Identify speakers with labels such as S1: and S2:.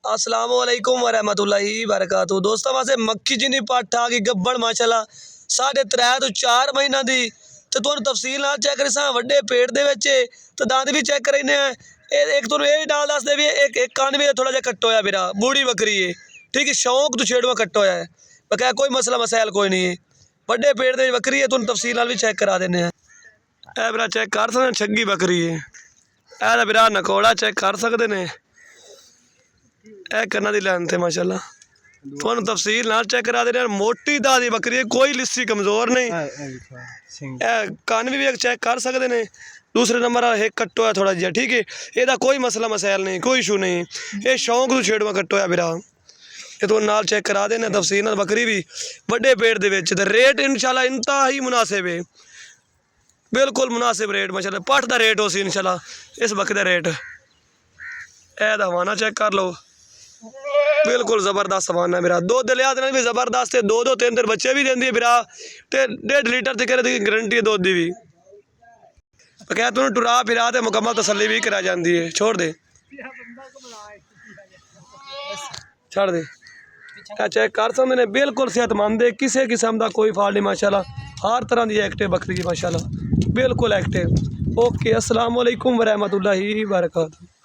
S1: अस्सलामुअलैकुम वरहमतुल्लाहि वबरकातुहू। दोस्तों वास्ते मक्खी जिन्नी पट्ठ आ गई गब्बड़ माशाल्लाह 3.5 तो 4 महीना दी ते तुहानू तफसील नाल चेक करी सा वड्डे पेट दे विच ते दंद भी चेक करने एक तुहानू ये नाल दस दे भी एक कान भी थोड़ा जिहा कट होया मेरा बूढ़ी बकरी है ठीक है शौक तो छेड़वा कट होया है बकाया कोई मसला मसैल कोई नहीं है वड्डे पेट दे बकरी है तुहानू तफसील नाल भी चेक करा देने ए मेरा चेक कर सकदे छग्गी बकरी है ए मेरा नकोड़ा चेक कर सकते ने ए कन्ना दी लैन थे माशाल्लाह तुहानू तफसील नाल चेक करा देने मोटी दादी बकरी है कोई लिस्सी कमजोर नहीं ए कान भी एक चेक कर सकते ने दूसरे नंबर एक कट्टो है थोड़ा जिहा ठीक है एदा कोई मसला मसैल नहीं कोई इशू नहीं ये शौक तो छेड़वा कट्टो है मेरा ये तो नाल चेक करा देने तफसील नाल बकरी भी वड्डे पेट दे विच ते रेट इंशाल्लाह इंतहाई मुनासिब है बिल्कुल मुनासिब रेट माशाल्लाह पट्ठ दा रेट हो सी इंशाल्लाह इस बकरी दा रेट ए दा हवाना चेक कर लो बिल्कुल ज़बरदस्त हवाना मेरा दुध लिया भी ज़बरदस्त है 2-2 3-3 बच्चे भी देंदी है मेरा ते 1.5 लीटर तक की गारंटी है दुध की भी क्या तुम टुरा फिरा तो मुकम्मल तसल्ली भी करा जाती है छोड़ दे छड़ दे चेक कर सकते हैं बिल्कुल सेहतमंद है किसी किस्म का कोई फॉल्ट नहीं माशाल्लाह हर तरह की एक्टिव बकरी है माशाल्लाह बिल्कुल एक्टिव ओके अस्सलाम वालेकुम वरहमतुल्लाहि वबरकातुहू।